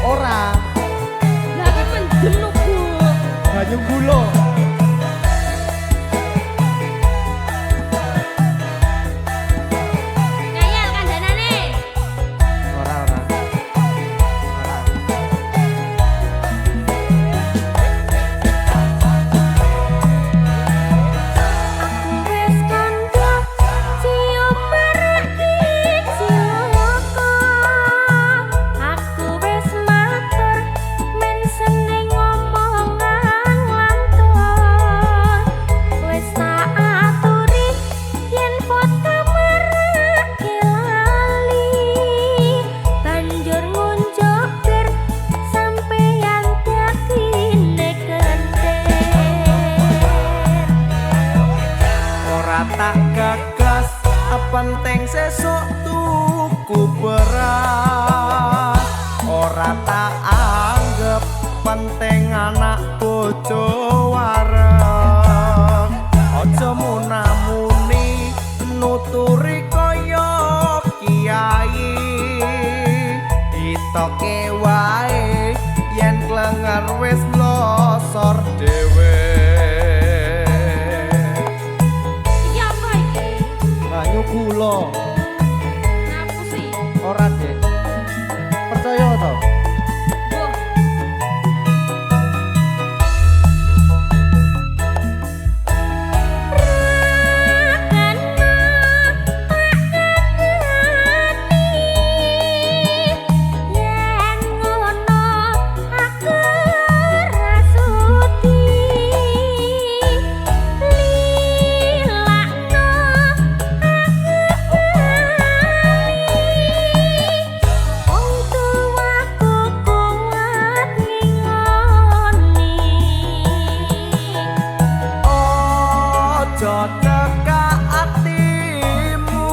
Ora. Lagi penjenuh Bu. Banyu gula. Ngayal kandhanane. Ora ora. Ora. Wes kandha cium maraki cilaka. Aku wes matur men seneng ngomongan lantur. Wes tak aturi yen foto marake lali. Banjur ngunjuk bir sampeyan dadi nekenter. Ora tak gagas penting sesuk tuku beras. Ora tak anggap penting anak bojo wareng. Aja munamuni nuturi kaya kiai. Ditoke wae yen klenger wis losor dhewe. Iki apa iki? Banyu gula. Ngapusi. Ora, Dek. Percaya to? Wah, yen ngono aku rasuti lilakno aku wong tuaku kuat ngingoni. Aja cekak atimu.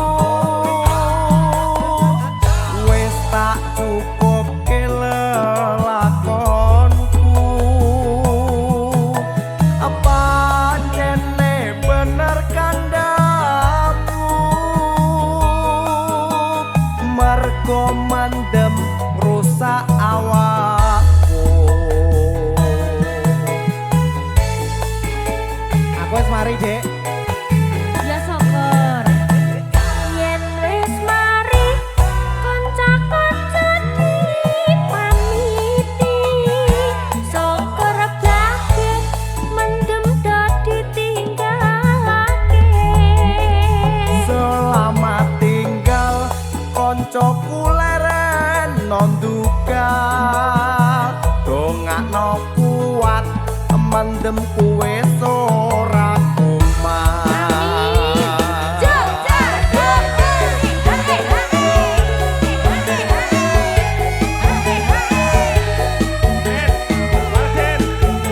Wis tak cukupke lelakonku. Pancene bener kandhamu. Mergo mandem rusak awakku. Aku wis mari, Dek. Ya syukur. Yen wis mari kanca-kanca dipamiti. Syukur blake mendem dadi tinggalake. Selamat tinggal koncoku leren nonduka. Dongakno kuat mendem kuwe ora kumat. Jogja,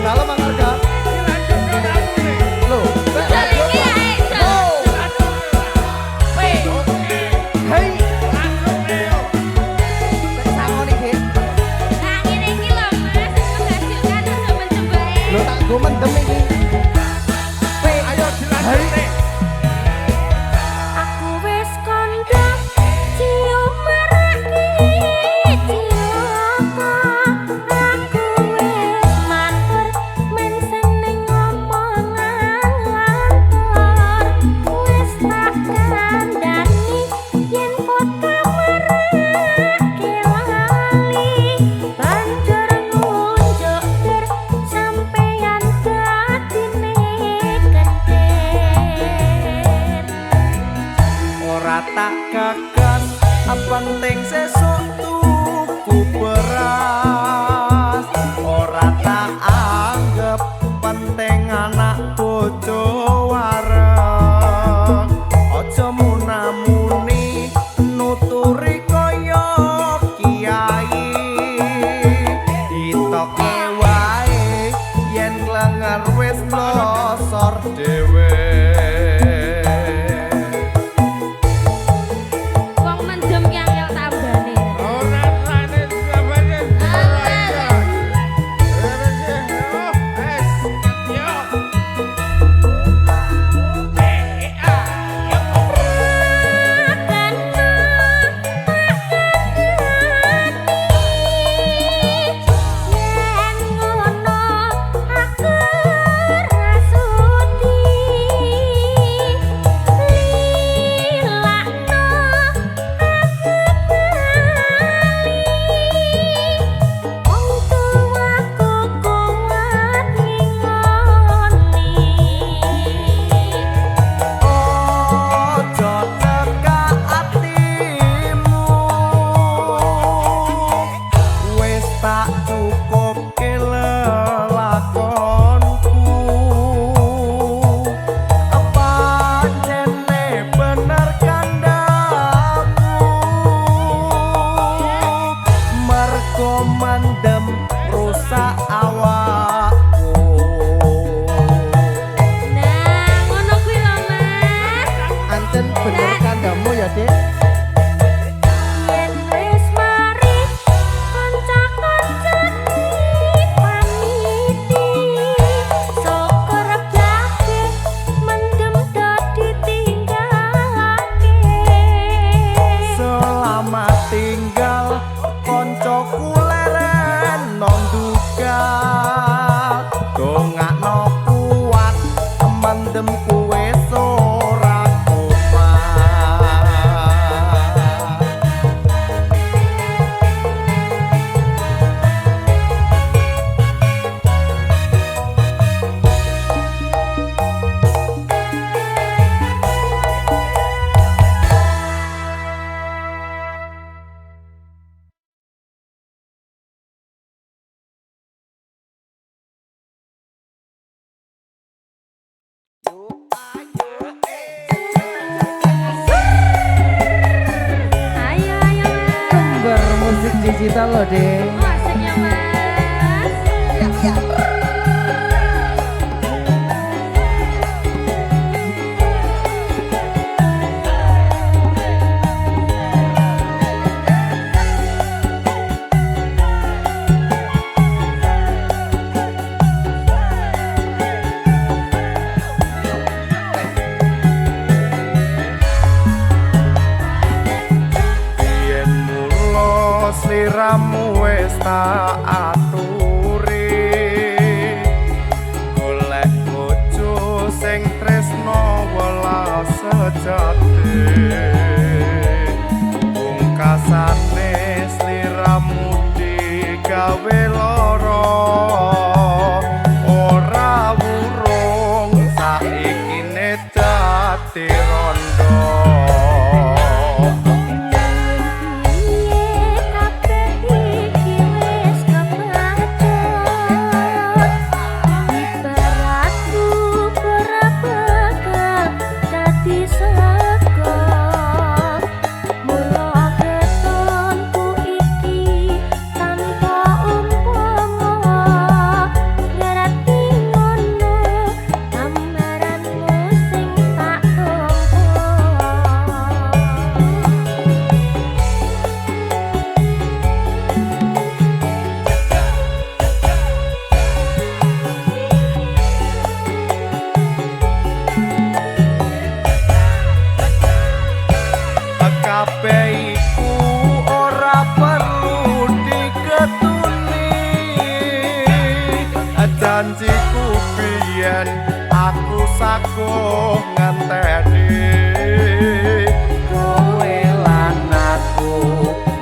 Kalau Mang Arga. Loh, hei. Sangoni, Dek. Lo tak go mendem iki. Ayo dilanjut. Aku wis kandha cium maraki cilaka. Aku wis matur men seneng ngomongan lantur. Wis tak kandhani yen foto marake lali. Banjur ngunjuk bir sampeyan uga mendem rusak awakku. Nah, ngono kuwi lho, Mas. Ancen bener kandamu ya, Dik. Yen wis mari kanca-kanca pamiti, syukur kabeh mendem dadi tinggalake. Selamat tinggal koncoku leren non dugal. Dongakno kuat mendem kuwe ora kumat. Ayo ayo Mas. Kembar musik digital loh, Dek. Oh, asik ya Mas. Yen mula sliramu wis tak aturi, golek bojo sing tresno welas sejati. Pungkasane sliramu digawe lara, ora wurung saikine dadi rondo. Kabeh iku ora perlu diketuni, janjiku biyen aku saguh ngenteni. Kowe lan aku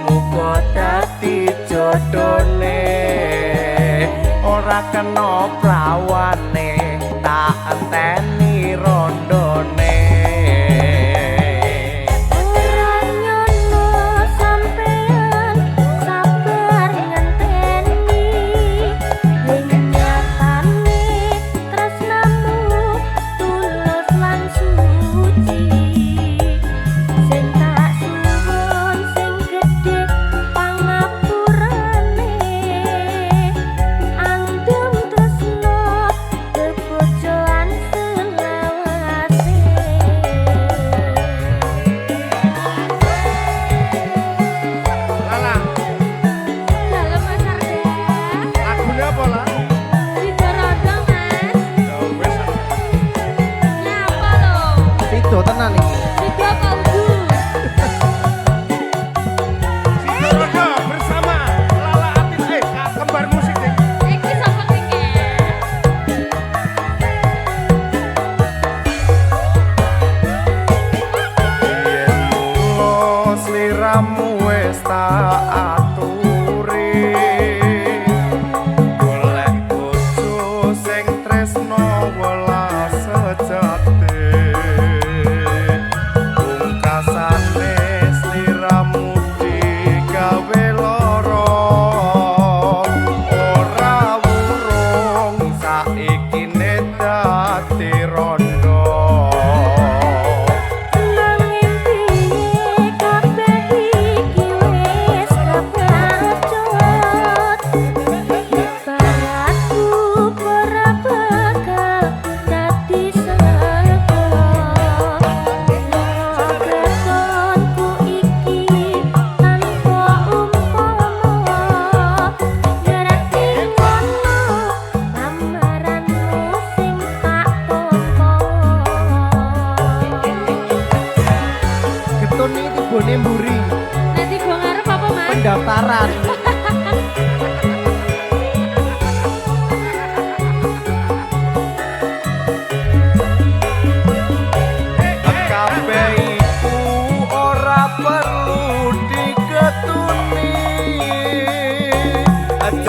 muga dadi jodhone, ora kena prawane tak enteni rondone. Andum tresno kebojoan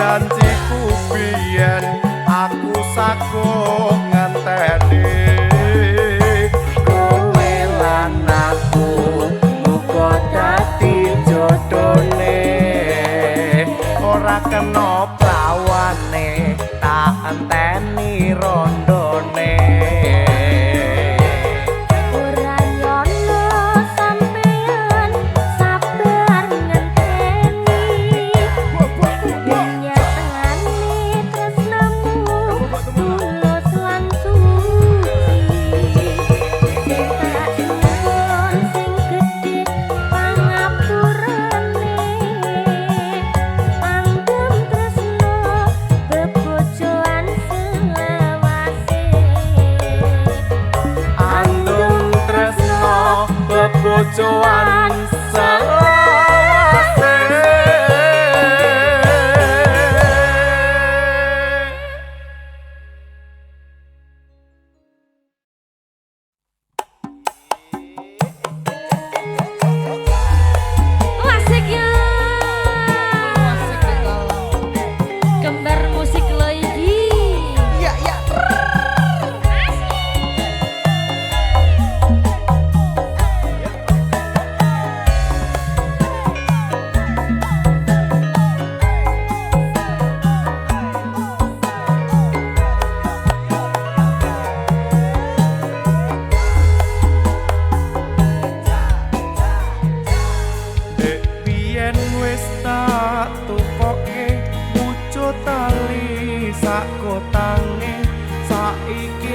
janjiku biyen aku sago ngenteni kowe lan aku muga dadi jodhone ora kena prawane tak enteni rondone ora nyono sampean sabar ngenteni nyatane tresnamu tulus lan suci sing tak nyuwun sing gedhe pangapurane anggem tresno bebojoan selawase andung tresno bebojoan selawase asik ya kembar musik lo iki Iya, iya. Dek biyen wis tak tukoke pucuk tali sak kotange saiki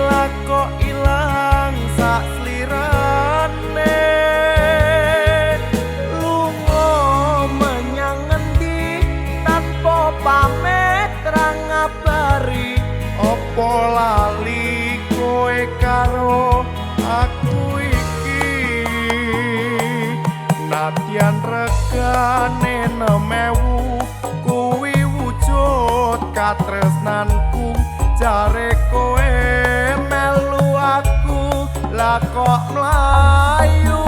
lako ilang sak slirane lunga menyang ngendi tanpa pamit ra ngabari opo lali kowe karo aku iki nadyan regane 6.000 kuwi wujud katresnanku jare kowe melu aku lah kok mlayu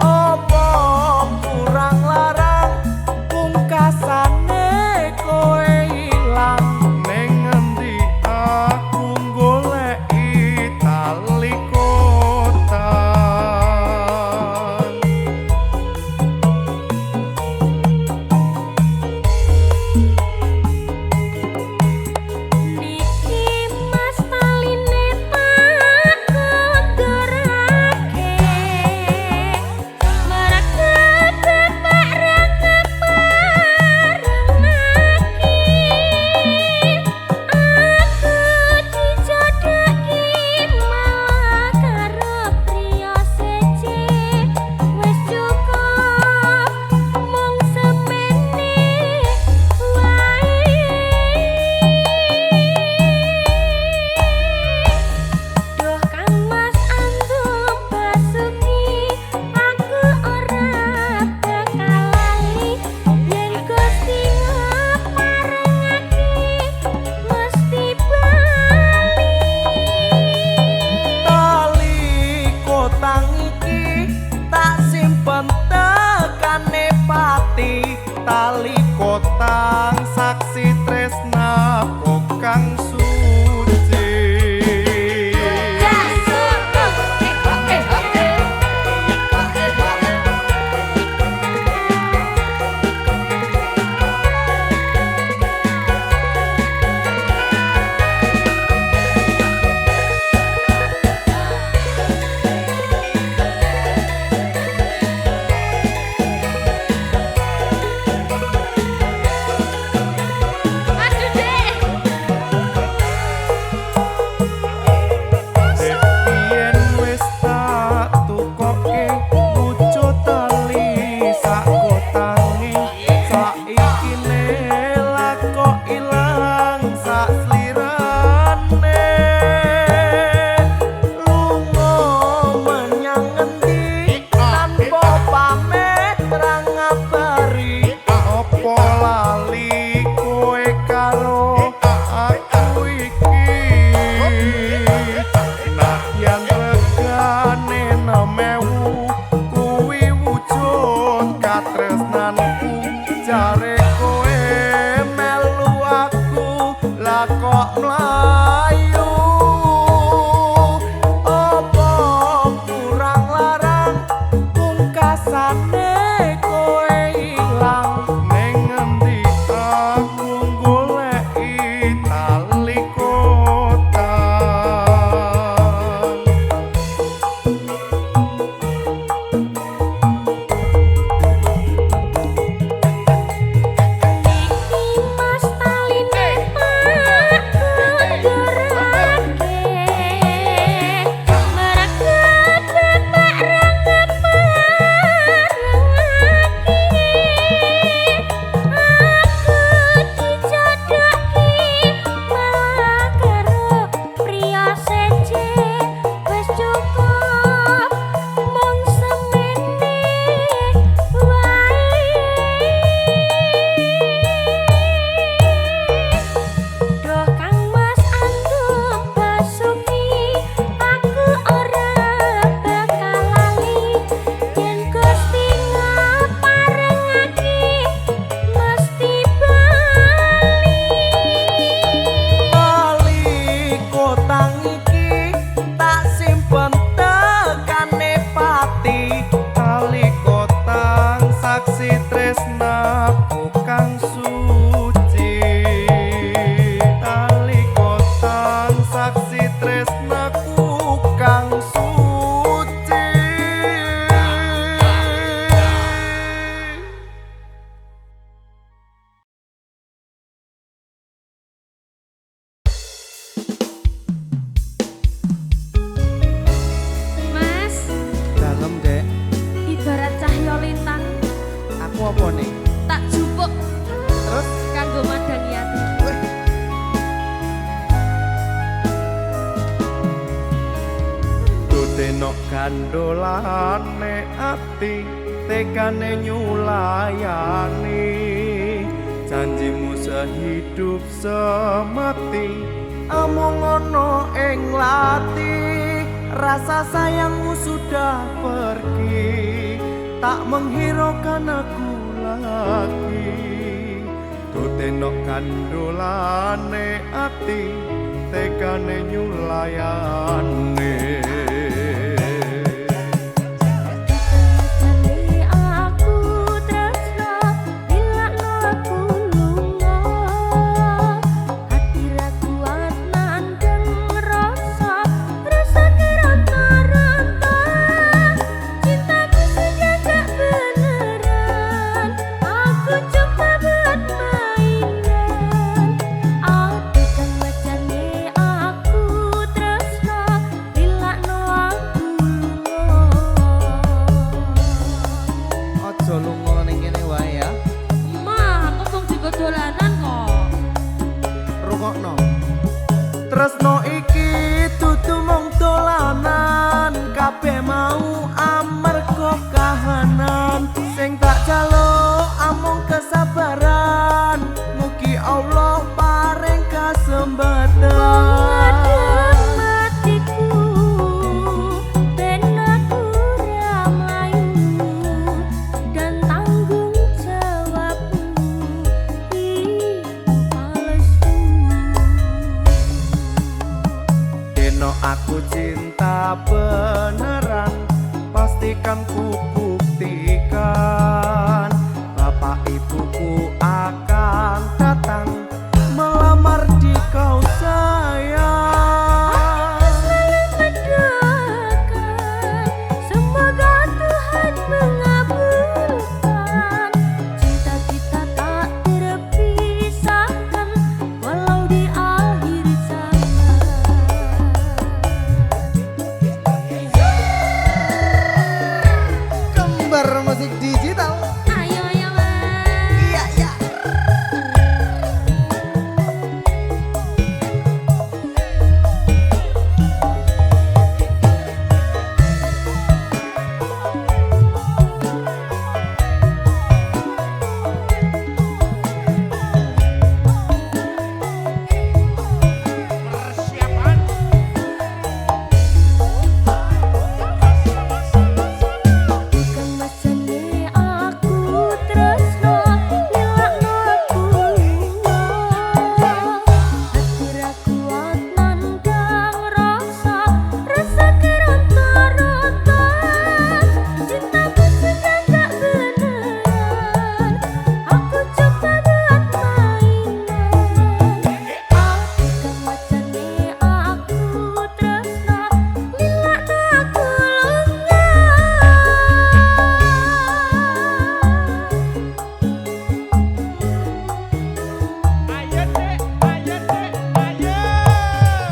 apa kurang larang pungkasane kowe ilang ning ngendi aku goleki tali kotan Apa nih? Tak jupuk Terus kanggo madangi ati. Dudeno gandolane ati tekane nyulayani janjimu sehidup semati amung ono ing lati rasa sayangmu sudah pergi tak menghiraukan aku lagi Dudeno gandolane ati tekane nyulayani Tresno iki dudu mung dolanan kabeh mau amarga kahanan sing tak jaluk amung kesabaran mugi Allah paring kasempatan Aku cinta beneran pastikan ku buktikan bapak ibuku akan datang melamar di kau sayang Aku selalu mendoakan semoga Tuhan mengabulkan cinta kita tak terpisahkan walau di akhir zaman. Musik digital. Ayo ya mas. Iya iya. Persiapan.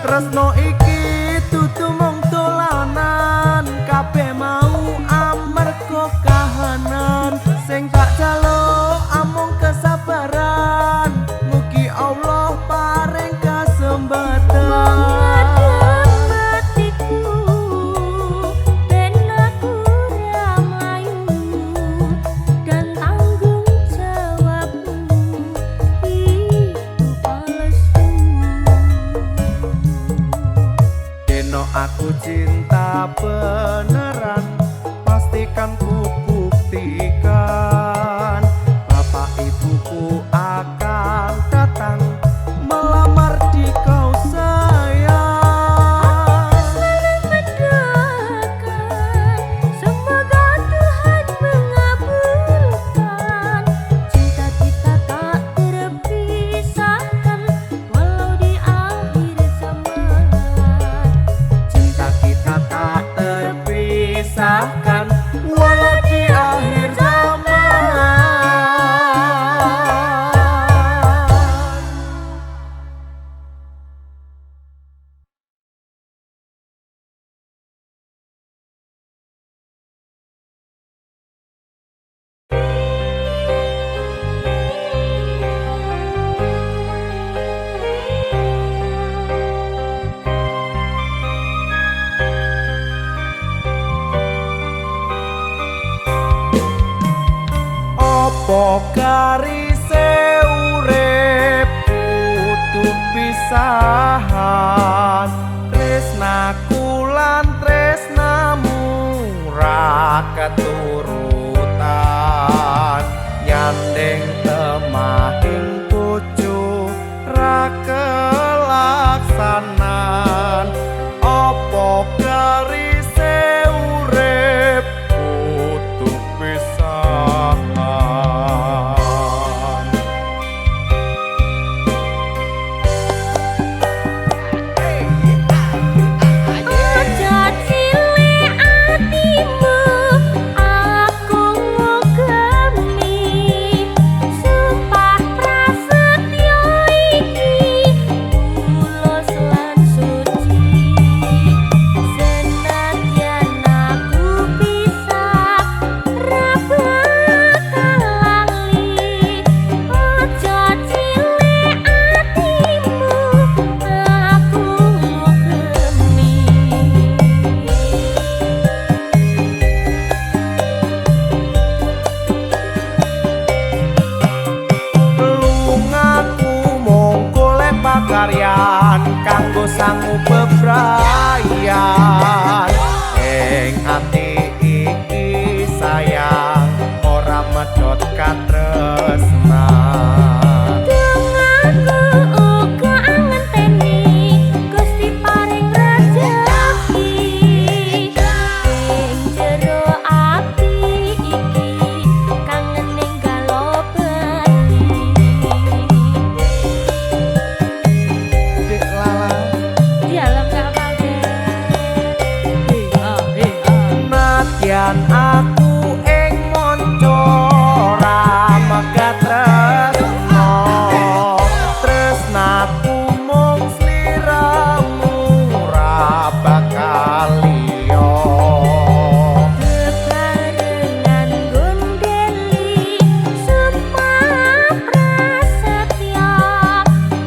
Tresno iki dudu mung dolanan kabeh mau amarga kahanan sing tak jaluk amung kesabaran mugi Allah paring kasempatan Aku cinta beneran pastikan ku buktikan karise urip kudu pisahan tresnaku lan tresnamu ra keturutan nyandeng temahing bojo ra kelaksanan apa karise urip kudu pisahan Aja cilik atimu aku ngugemi sumpah prasetyo iki tulus lan suci senadyan aku pisah ra bakal lali aja cilik atimu aku ngugemi lungaku mung golek pakaryan kanggo sangu bebrayan ing ati iki sayang ora medhot katresnan Dengaku uga ngenteni Gusti paring rejeki ing jero ati iki kangen ninggalo bali dik lala dialem gak kaget nadyan aku ing monco ora megat tresno tresnaku mung sliramu ora bakal liya bebarengan gondeli sumpah prasetyo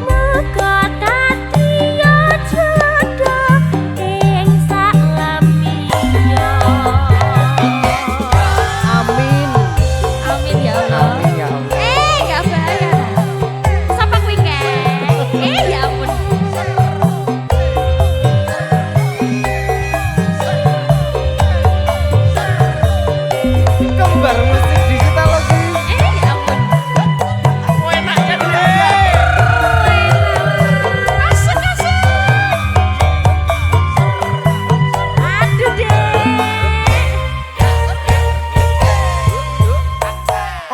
muga dadi jodoh ing salamia amin amin ya Allah amin ya Allah gak bayar sapa kuwi ya ampun kembar musik digital lagi ya ampun enaknya dulu asik aduh deh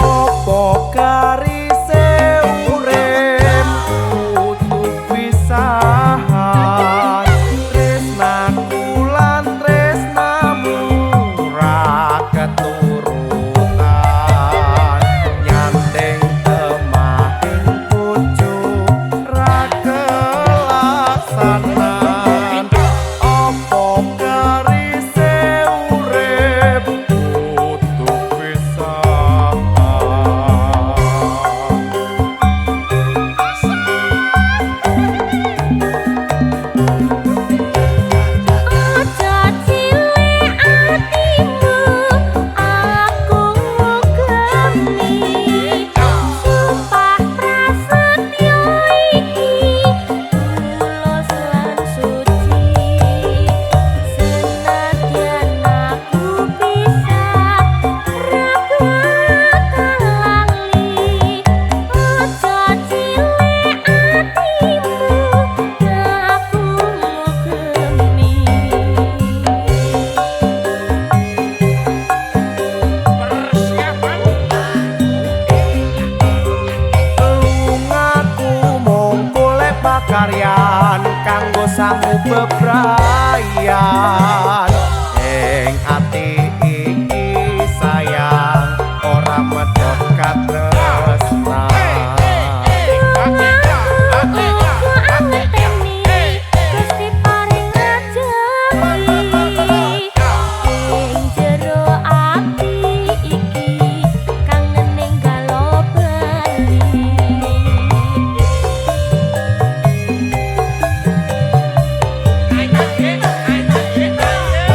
opo karise urip kudu pisahan tresnaku lan tresnamu ra keturutan nyandeng temahing bojo ra kelaksanan opo karise urip kudu pisahan Aja cilik atimu aku ngugemi sumpah prasetyo iki tulus lan suci senadyan aku pisah ra bakal lali aja cilik atimu aku ngugemi lungaku mung golek pakaryan kanggo sangu bebrayan ing ati iki sayang ora medhot katresnan uga ngenteni Gusti paring rejeki ing jero ati iki kangen ninggalo bali Ayo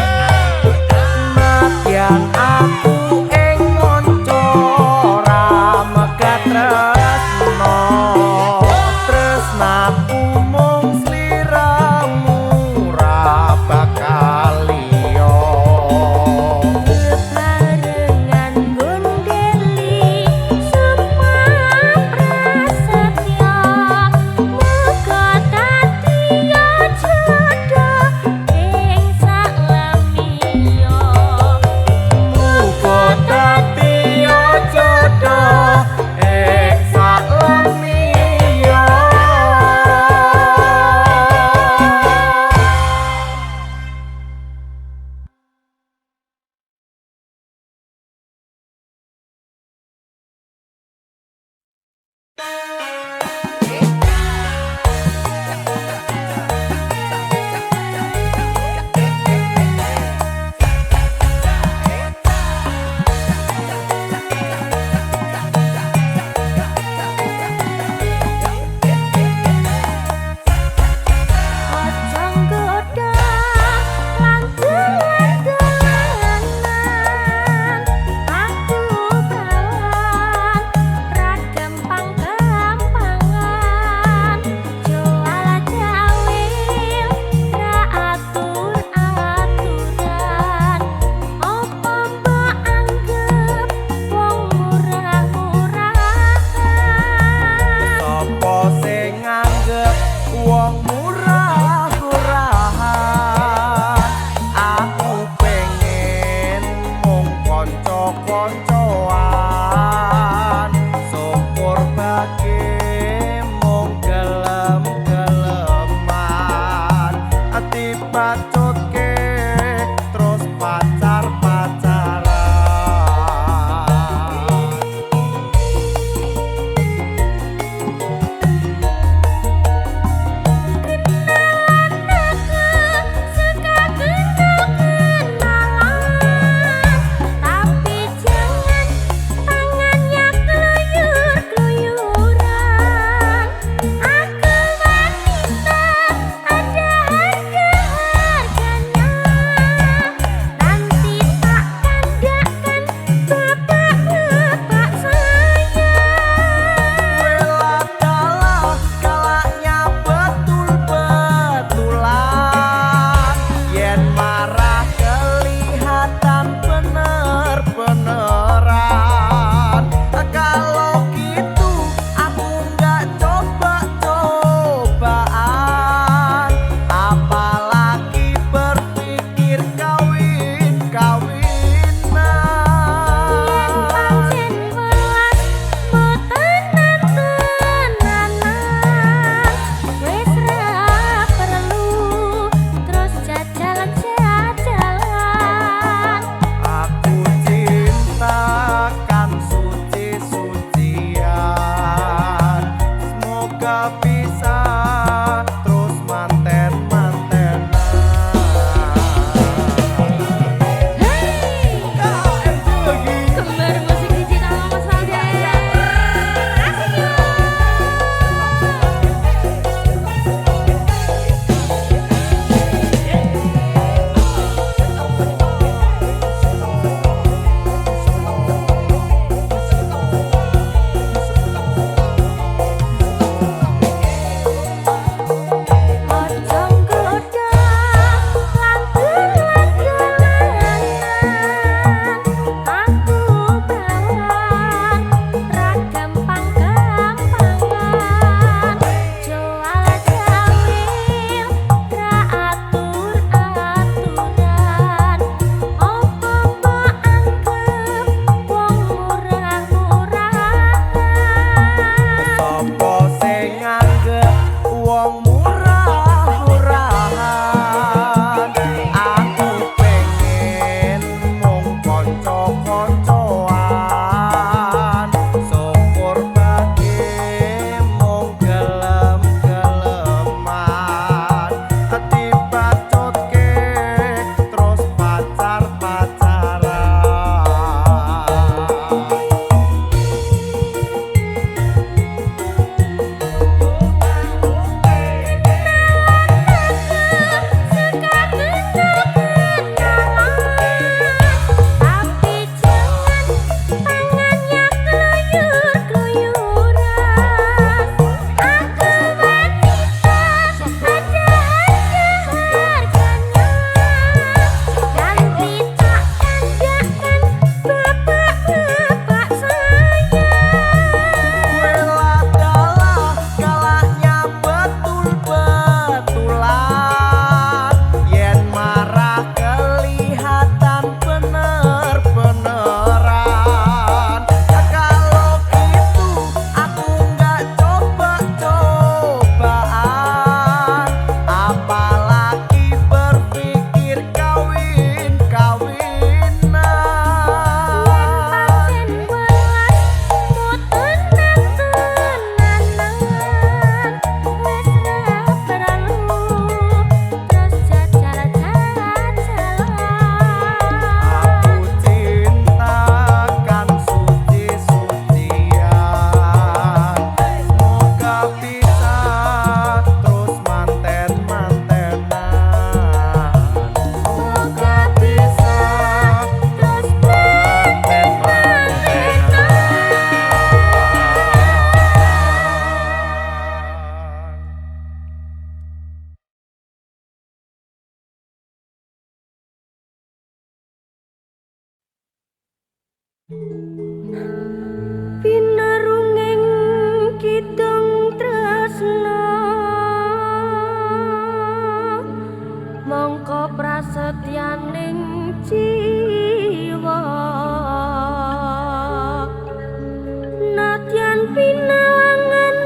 pinawangan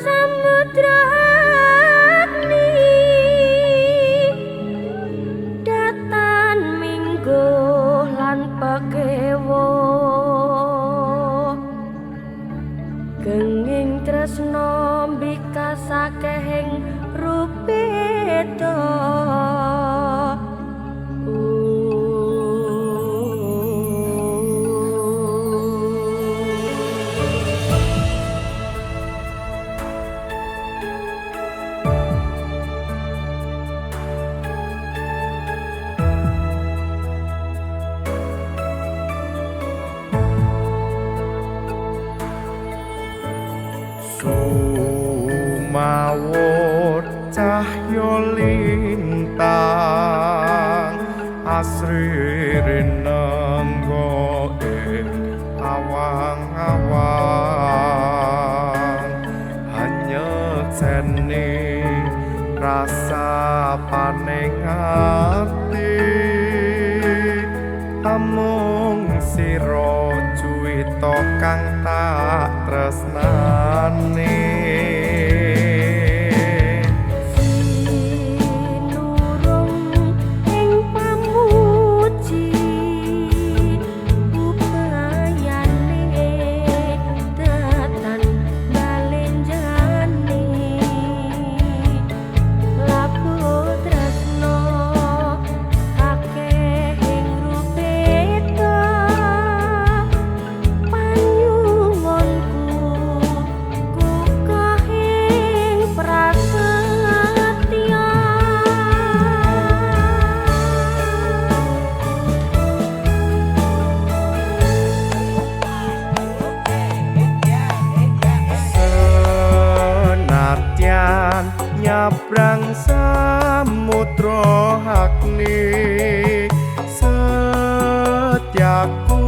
samudra agni datan mingguh lan pekewo kenging tresno mbikasakehing rupeta sumawut cahya lintang asri rinenggo ing awang-awang hanyetseni rasa paning ati amung sira cuwita kang tak tresnani nyabrang samudra agni setiaku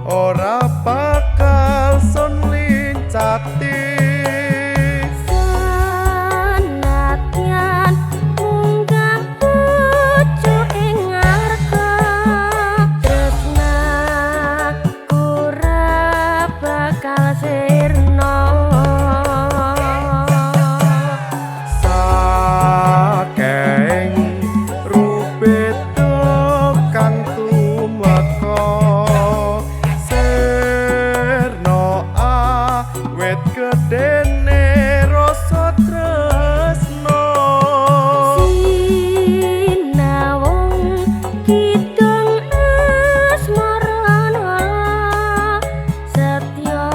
ora bakal sun lincati senatian munggah pucuk ing arga tresnaku ora bakal sirna gedene rasa tresno sinawung kidung asmarana setya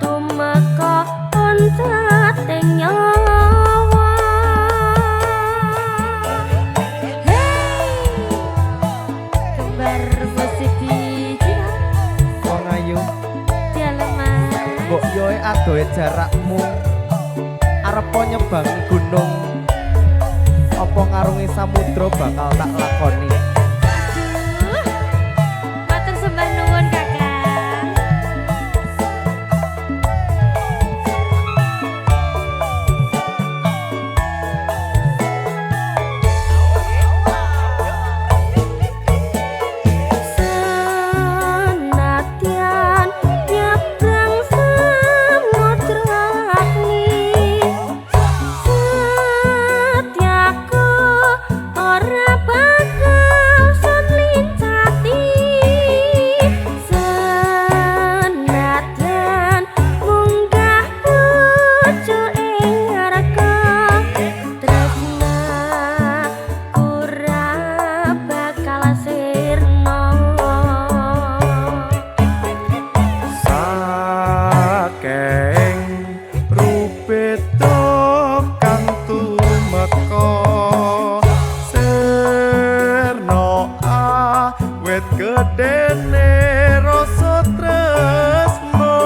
tumeka oncating nyawa kembar musik DJ wong ayu mbok yoe adohe jarakmu arep nyebang gunung apa ngarungi samudra bakal tak lakoni matur sembah nuwun kakang senatian nyabrang setiaku ora bakal sun lincati senatian munggah pucuk ing arga tresnaku ora bakal sirna saking rupeta kang tumeka sirna awit gedene rasa tresno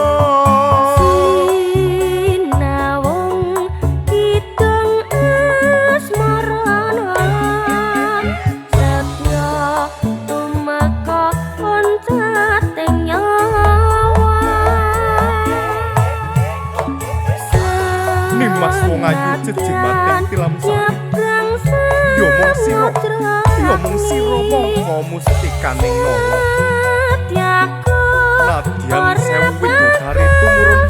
sinawung kidung asmarana setya tumeka oncating nyawa Nimas wong ayu jejemateng tilam sari yo mung sira mongko mustikaning nala setiaku nadyan sewu widodari tumurun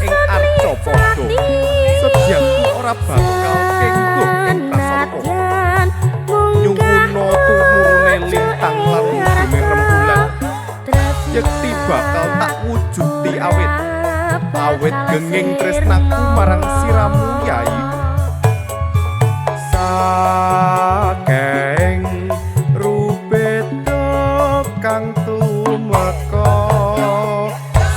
awit genging tresnaku marang siramu yai saking rubeda kang tumeka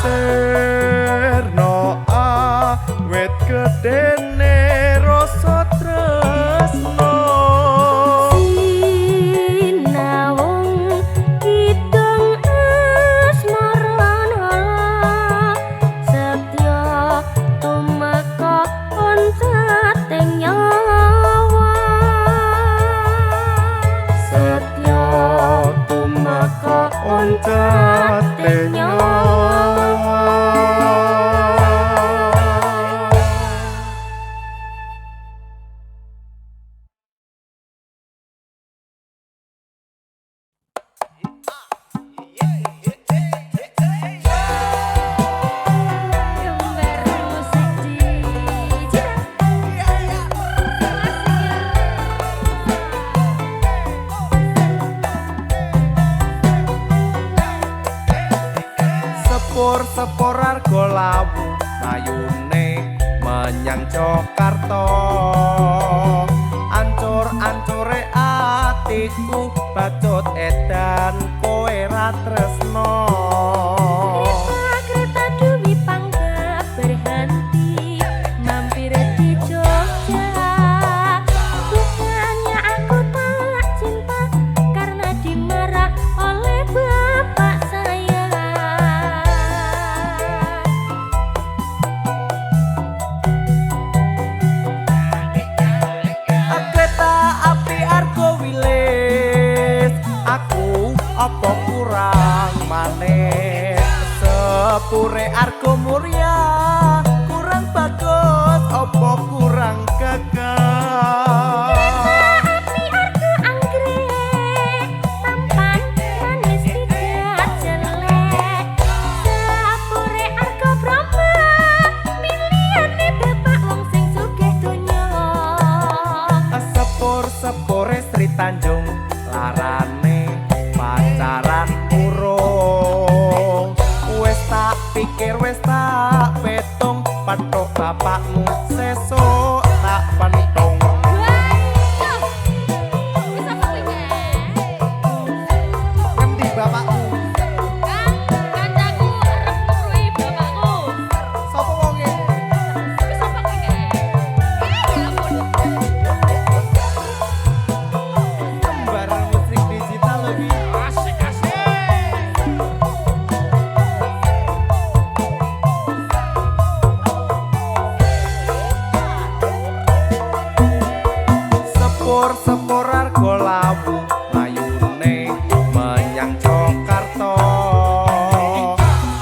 sirna awit gedene rasa tresna sinawung kidung asmarana setya tumeka oncating nyawa setya tumeka oncating nyawa. Sepur arga lawu mayune menyang Jakarta ancur-ancure atiku bacut edan kowe ra tresna Kereta duwi panggap berhenti mampir di Jogja bukannya aku tak cinta karena dimarah oleh bapak saya. kereta api argo wilis aku apa kurang maneh sepure argo muria kurang bagus apa kurang gagah Api argo anggrek tampan manis tidak jelek sepure argo Brahma milihane bapak wong sing sugih donya. sepure Sri Tanjung larane pacaran urung wis tak pikir wis tak petung pathok bapakmu sesuk tak pentung ngendi bapakmu sapa wonge kembar musik digital lagi sepur arga lawu mayune menyang Jakarta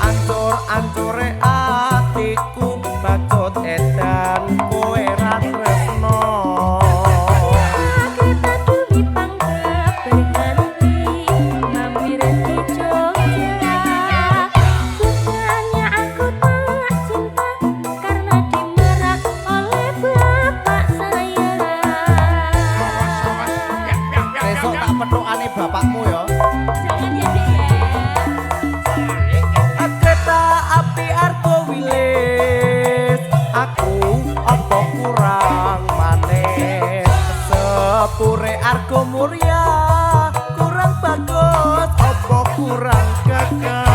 ancur-ancure atiku bacut edan kowe ra tresna Kereta duwi panggap berhenti mampir di Jogja bukannya aku tak cinta karena dimarah oleh bapak saya. besok tak petukane bapakmu ya Jangan ya Dek ya. kereta api argo wilis aku apa kurang maneh sepure argo muria kurang bagus apa kurang gagah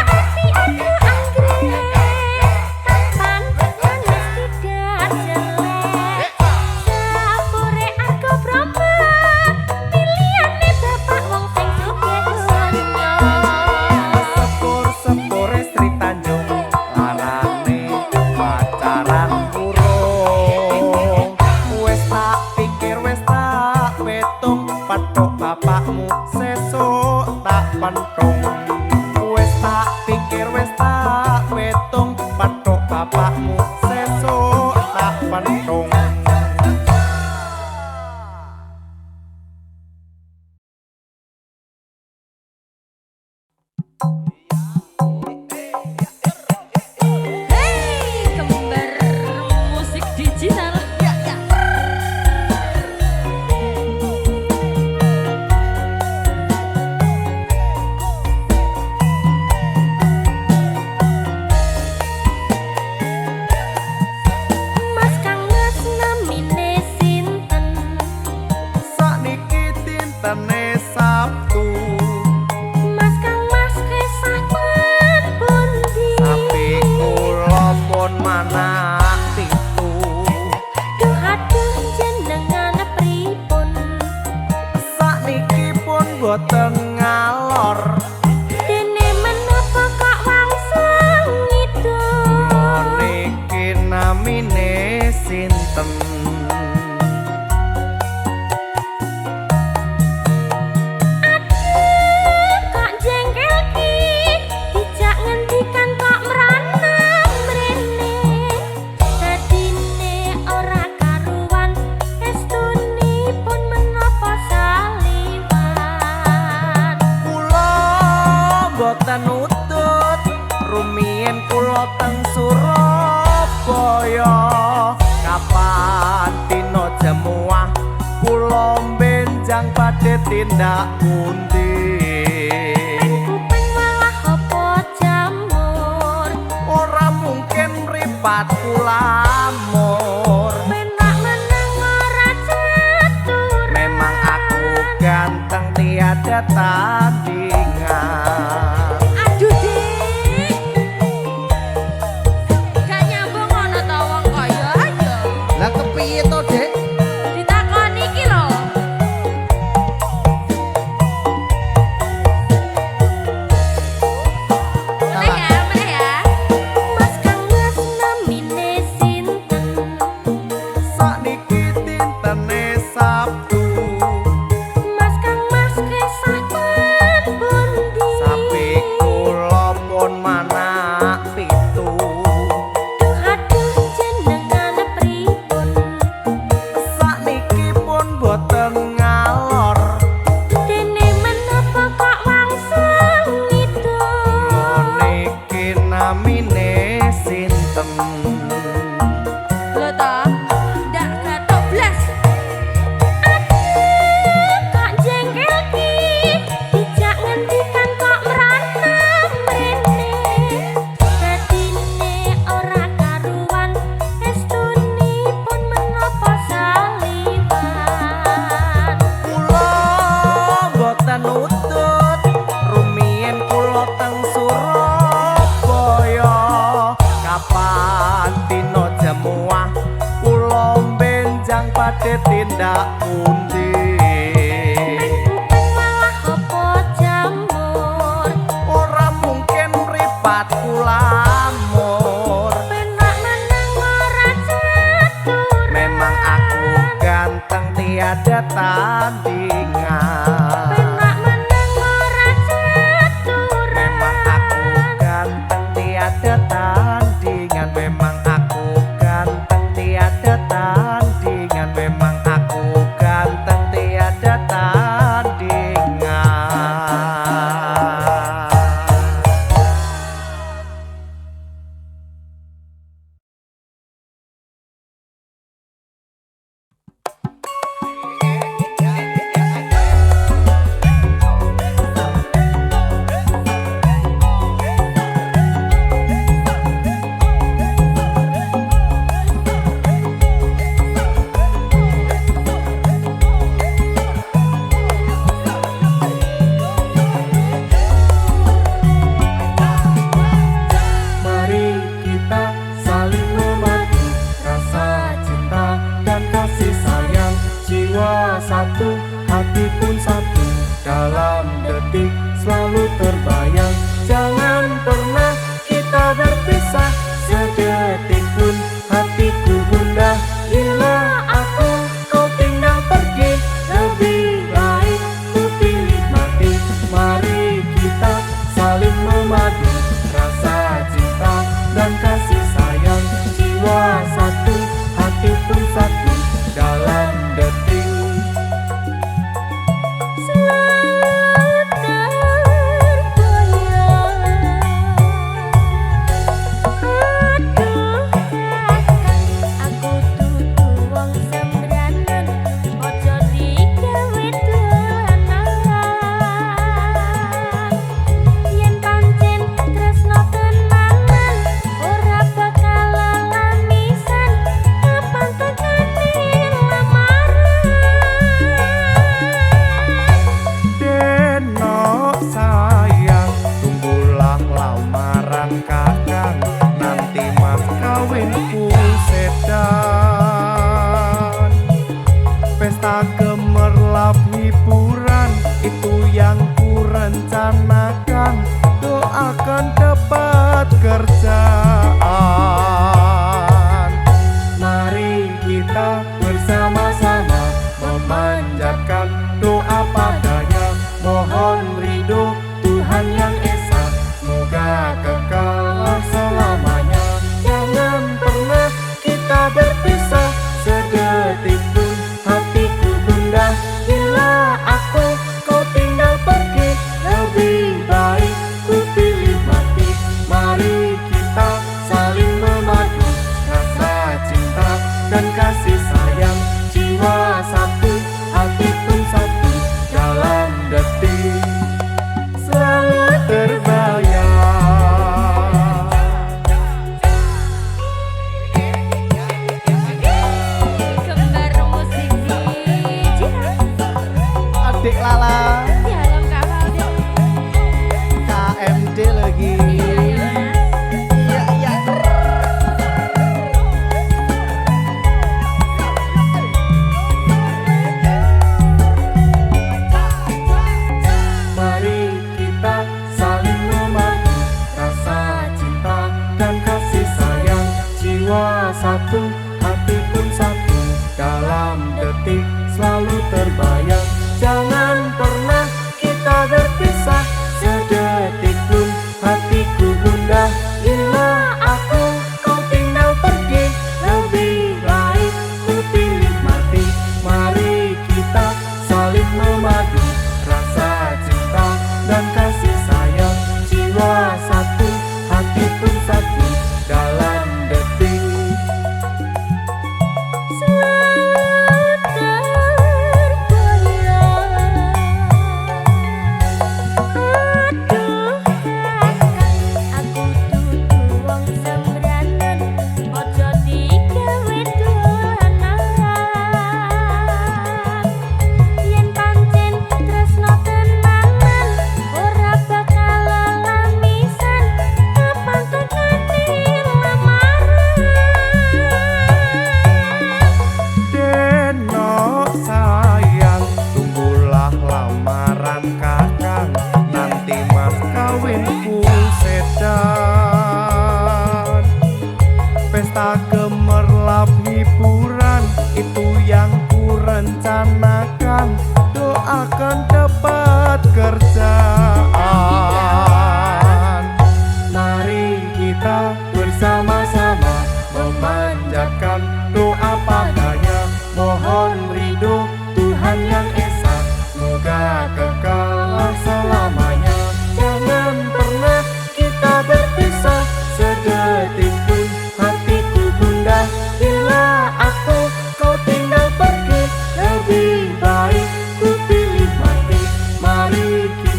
Api argo anggrek tampan manis tidak jelek sepure argo Brahma milihane bapak wong sing sugih donya. sepure Sri Tanjung larane pacaran urung wis tak pikir wis tak petung pathok bapakmu sesuk tak pentung wis tak pikir wis tak petung pathok bapakmu sesuk tak pentung sinten. Kok jengkel ki dijak ngendikan kok merana mrene dadine ora karuan estunipun menapa saliwan Kula boten nutut rumiyin kula teng Surabaya kapan dina jemuah kula benjang badhe tindak pundi kuping malah apa jamur ora mungkin mripat kulamur penak menang ora catur memang aku ganteng tiada tandingan. aduh dik gak nyambung ana ta wong kaya ayo Lah kepiye to, Dek? ditakoni iki lho Meneh ya Mas Kang Mas namine sinten Sakniki dintene Sabtu Mas Kang Mas kesah ten pundi sapi kula pun manak pitu Duh aduh jenengan pripun sakniki pun boten ngalor dene menapa kok wangsung ngidul niki namine sinten Lho ta, ndak gatok blas. Kok jengkel ki, dijak ngendikan kok merana mrene. Dadine ora karuan, estunipun menapa saliwan. kula boten nutut rumiyin kula teng Surabaya kapan dina jemuah kula benjang badhe tindak pundi Kuping malah apa jamur, ora mungkin mripat kulamur penak menang ora catur. memang aku ganteng tiada tandingan Penak menang ora catur. memang aku ganteng tiada tandingan memang aku ganteng tiada tandingan memang aku ganteng tiada tandingan Mari kita saling memadu rasa cinta dan kasih sayang jiwa satu hati pun satu dalam detik selalu terbayang jangan pernah kita berpisah sedetik pun hatiku gundah bila aku kau tinggal pergi lebih baik ku pilih mati mari kita saling memadu rasa cinta dan kasih sayang jiwa satu hati pun satu dalam detik Selalu terbayang. Aduh kakang, aku dudu wong sembranan, ojo digawe dolanan. Yen pancen tresno tenanan, ora bakal lamisan. Kapan tekani lamaran? Denok sayang tunggulah lamaran kakang nanti mas kawinku sedan pesta gemerlap hiburan itu yang ku rencanakan doakan dapat kerjaan mari kita satu, hati pun satu. Dalam detik selalu terbayang. Jangan pernah kita berpisah sedetik pun, hatiku gundah. Bila aku kau tinggal pergi, lebih baik ku pilih mati. Mari kita saling memadu rasa cinta dan kasih sayang. Jiwa satu, hati pun satu. Dalam detik kakang, nanti mas kawinku sedan. Pesta gemerlap hiburan, itu yang ku rencanakan. Doakan dapat kerjaan. Mari kita bersama-sama memanjatkan doa padanya. Mohon ridho Tuhan yang esa, semoga kekal selamanya. Jangan pernah kita berpisah sedetik pun, hatiku gundah. Bila aku kau tinggal pergi, lebih baik ku pilih mati. Mari kita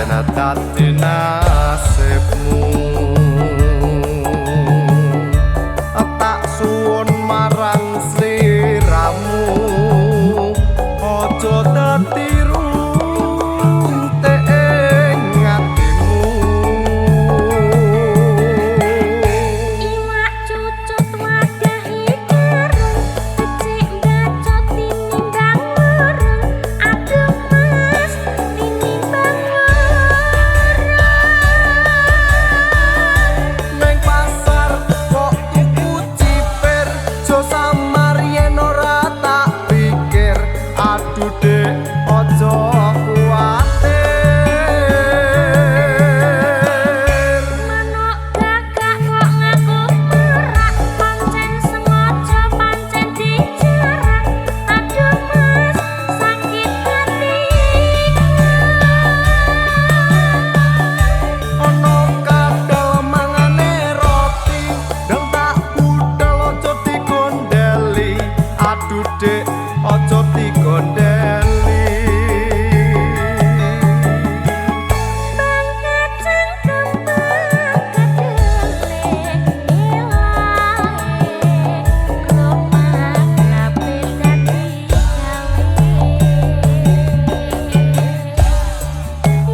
pancen dadi nasibmu. Tak suwun marang sliramu aja dadi runte ing atimu. Iwak cucut wadahi kerung becik bacot tinimbang murung. Aduh mas tinimbang murung. Neng pasar kok tuku ciper jo samar yen ora tak pikir. Aduh dek aja kuwatir. Manuk gagak kok ngaku merak pancen sengaja pancen dijarak. Aduh mas sakit hatiku. Ono kadal mangane roti ndang tak budal aja digondeli. Aduh dek aja digondeli. Bang kacang kembang kedelai ilahe klomak lape dadi gawe.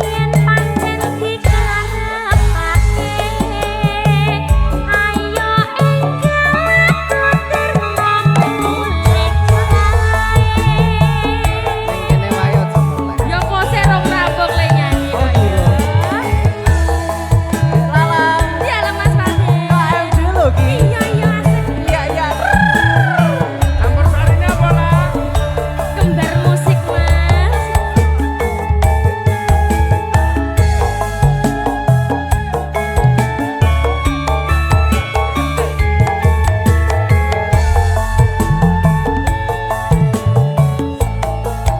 Yen pancen dikarepake ayo enggal kotir mulih wae. Kene wae aja mulai. Ya kok serong rabok le nyanyi. Oh, iya. Lalang. Ya lah Mas Fadil. KMJ lho ki. Iya iya asik. Iya iya. Campur sarine apa lah? Kembar musik Mas.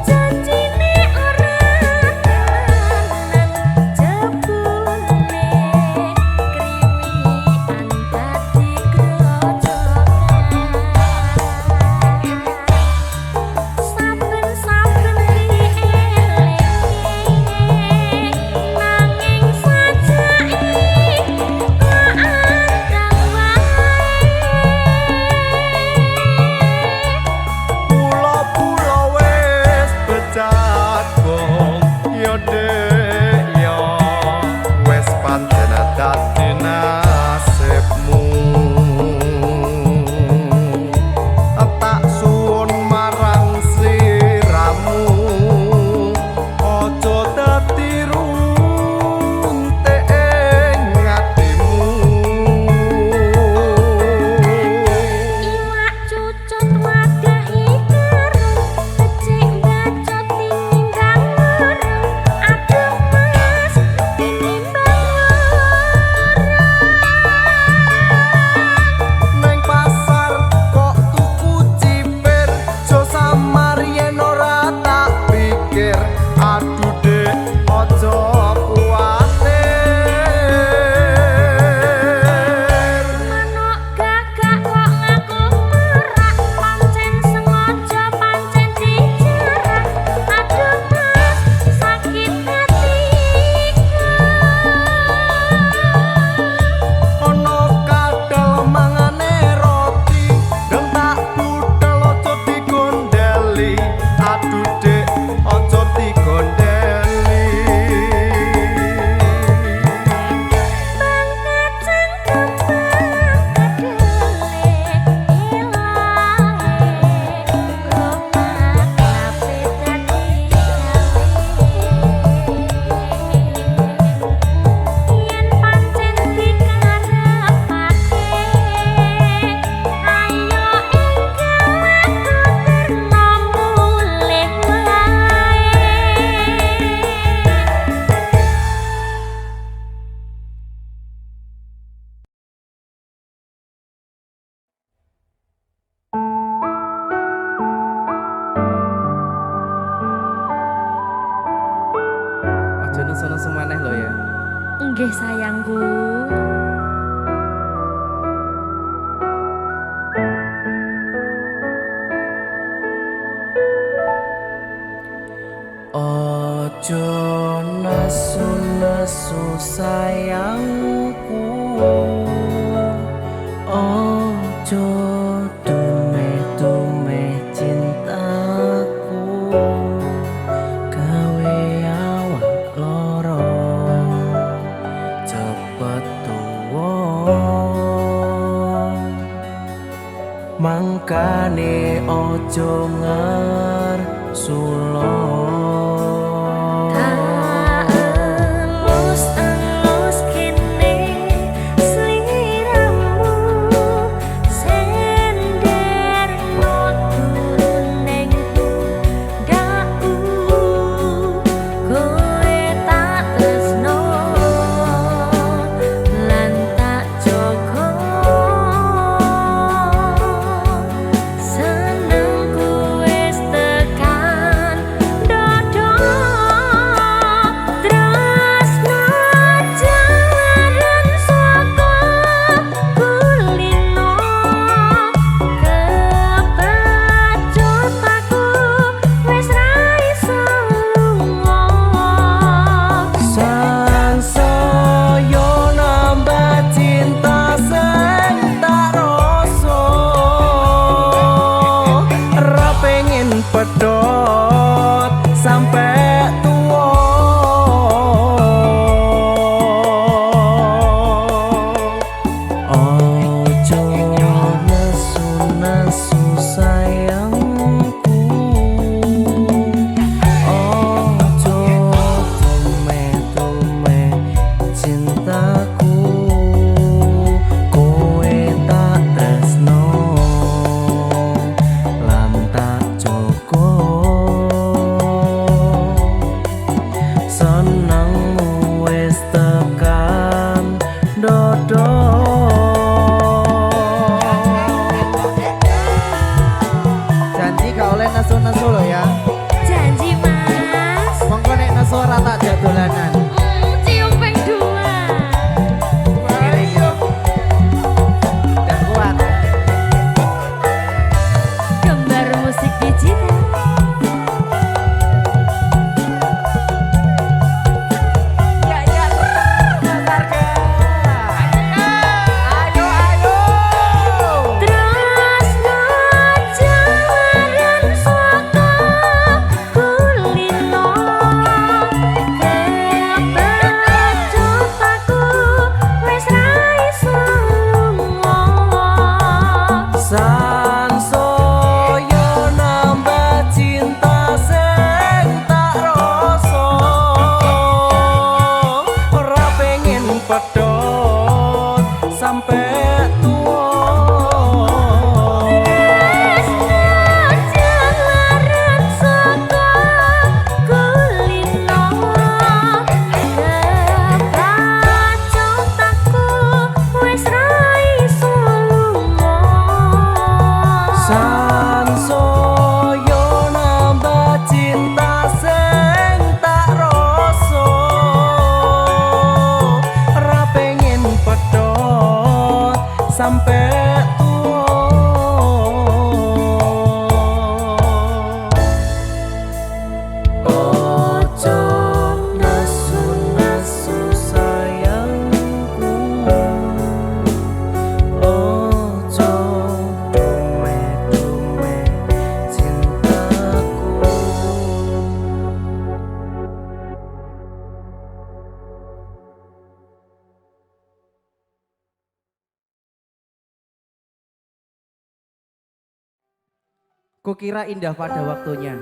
Janjine ora temenan jebule kriwikan dadi grojogan. Saben-saben dielingi nanging sajake kok andang Pulo-pulo wis becagong ya dek ya wis pancen dadi nasibmu. Tak suwun marang sliramu aja dadi runte ing atimu. Iwak cucut wadahi kerung becik bacot tinimbang murung. Aduh mas tinimbang murung. Neng pasar kok tuku ciper jo samar yen ora tak pikir. Aduh dek aja kuwatir. Manuk gagak kok ngaku merak pancen sengaja pancen dijarak. Aduh mas sakit hatiku. Ono kadal mangane roti ndang tak budal aja digondeli. Aduh dek aja digondeli. Bang kacang kembang kedelai ilahe klomak lape dadi gawe. Yen pancen dikarepake ayo enggal kotir mulih wae. Aja nusu-nusu maneh lho ya. Nggih sayangku. Ojo nasu nesu sayangku, ojo dumeh-dumeh cintaku, gawe awak loro cepet tuwa. Mangkane ojo ngersulo. Elus kene sliramu, sender turun ning pundakku, kowe tak tresno lan tak jaga. Senengku wis tekan dodo, tresno jaran saka kulino, kepacut aku wis ra iso lunga. Sansaya nambah cinta sing tak rasa, ra pengen pedot sampe tuwa. Ojo nesu-nesu sayangku, ojo dumeh-dumeh cintaku, kowe tak tresno lan tak jaga. Senengmu wis tekan dodo. Janji gak oleh nesu-nesu lo ya. Janji mas, Mongko nek nesu ora tak jak dolanan. cium ping 2. Dan kuat. Gambar musik digital. Ya ya Mas Arga. Ayo ayo. Tresno jaran saka kulino, kepacut aku wis ra iso lunga. Sansaya nambah cinta sing tak rasa, ora pengen pedot sampe tuwa. Jaran saka kulino, kepacut aku wis ra iso lunga. Sansaya nambah cinta sing tak rasa, ora pengen pedot sampe tuwa. Ojo nesu-nesu sayangku, ojo dumeh-dumeh cintaku. Kukira indah pada waktunya,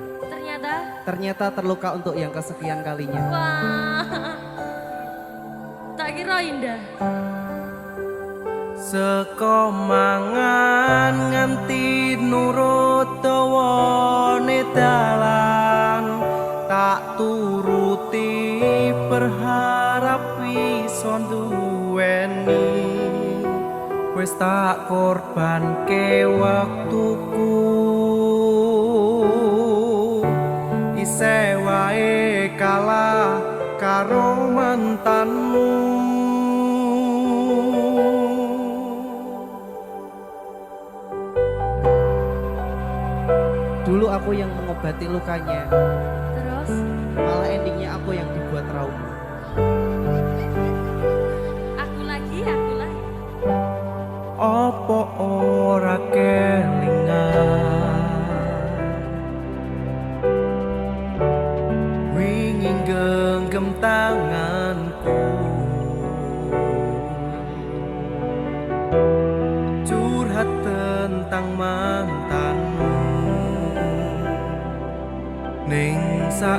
ternyata terluka untuk yang kesekian kalinya. Wah, tak kira indah. Seko mangan nganti nurut dawane dalan, tak turuti berharap iso duweni, wis tak korbanke waktuku, isih wae kalah karo mantanmu. Dulu aku yang mengobati lukanya, Terus malah endingnya aku yang dibuat trauma.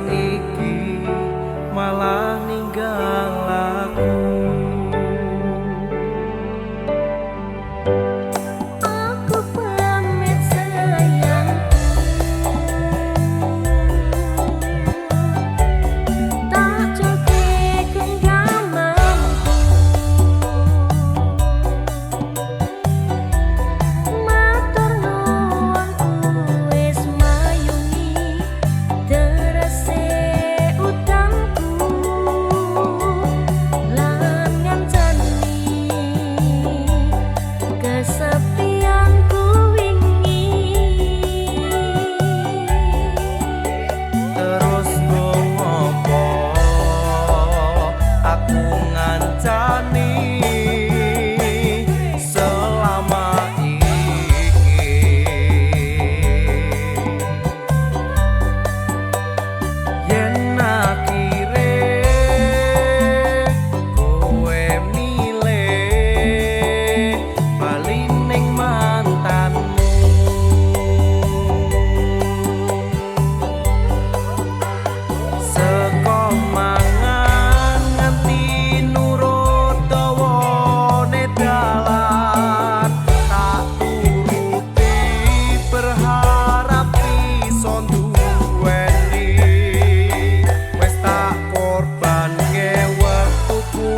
saiki malah ninggal aku. Aku pamit sayangku, tak joge genggamanku, matur nuwun wis mayungi terese utangku lan ngancani kesepianku wingi. Terus ngopo aku ngancani selama iki. Yen akhire kowe milih bali ning mantanmu, seko mangan nganti nurut dawane dalan, tak turuti berharap iso nduweni, wis tak korbanke wektuku,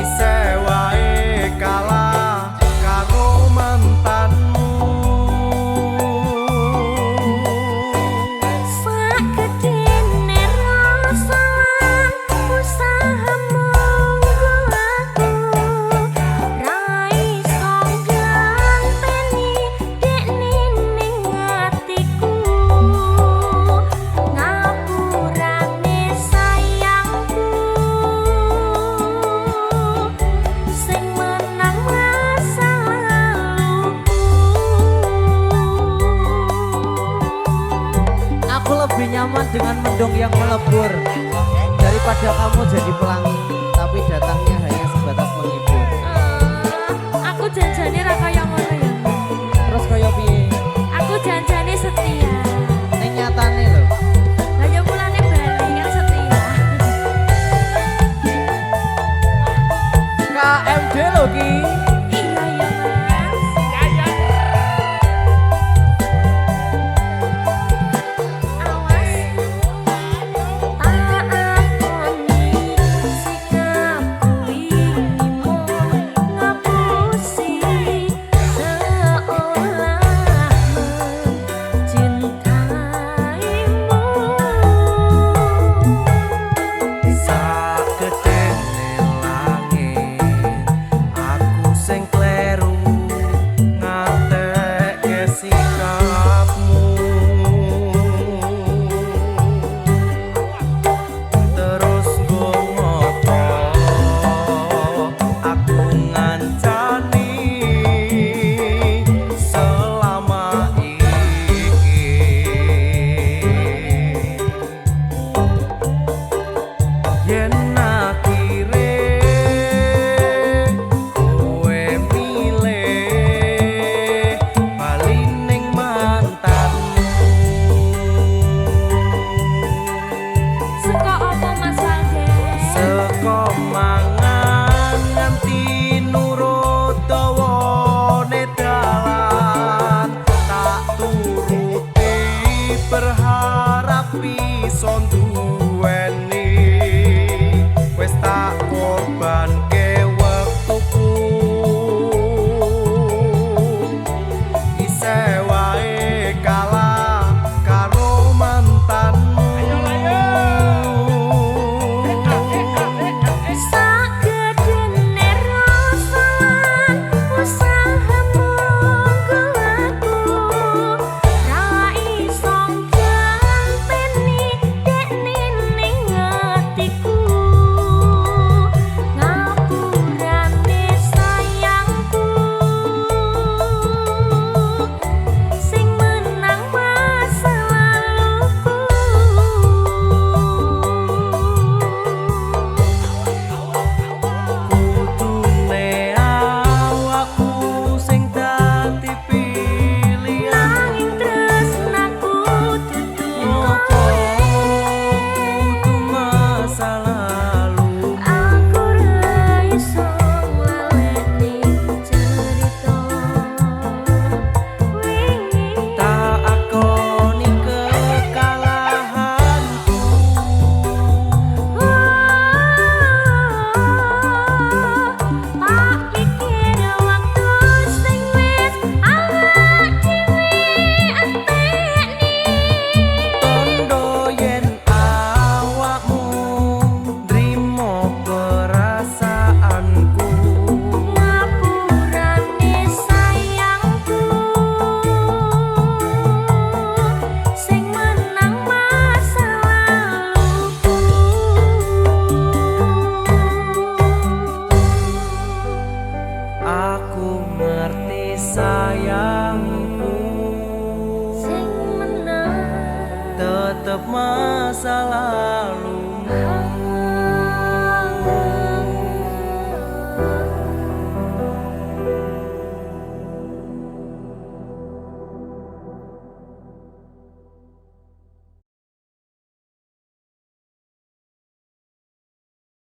isih wae kalah karo mantanmu. Sakedene rasa lan usahamu aku ra iso ganteni dekne ning atiku, ngapurane sayangku sing menang masa laluku. Aku lebih nyaman dengan mendung yang melebur daripada kamu jadi pelangi, tapi datangnya hanya sebatas menghibur. Aku janjane ra kaya ngono ya. Terus kaya piye? Aku janjane setia. Ning nyatane lho. Lah ya mulane bali kan setia. KMD lho ki. Iya ya Mas. Awas. Tak akoni sikapku ini mau ngapusi seolah mencintaimu. Sakedene langit aku sing kleru ngatekke sikapmu, terus ngopo aku ngancani selama iki. Yen akhire kowe milih bali ning mantanmu, Seko apa Mas Walden? seko mangan nganti nurut dawane dalan, tak turuti berharap iso nduweni, wis tak korbanke wektuku, isih wae kalah karo mantanmu. Sakedene rasa lan usahamu aku ra iso ganteni dekne ning sayangku, sing menang tetep masa lalu.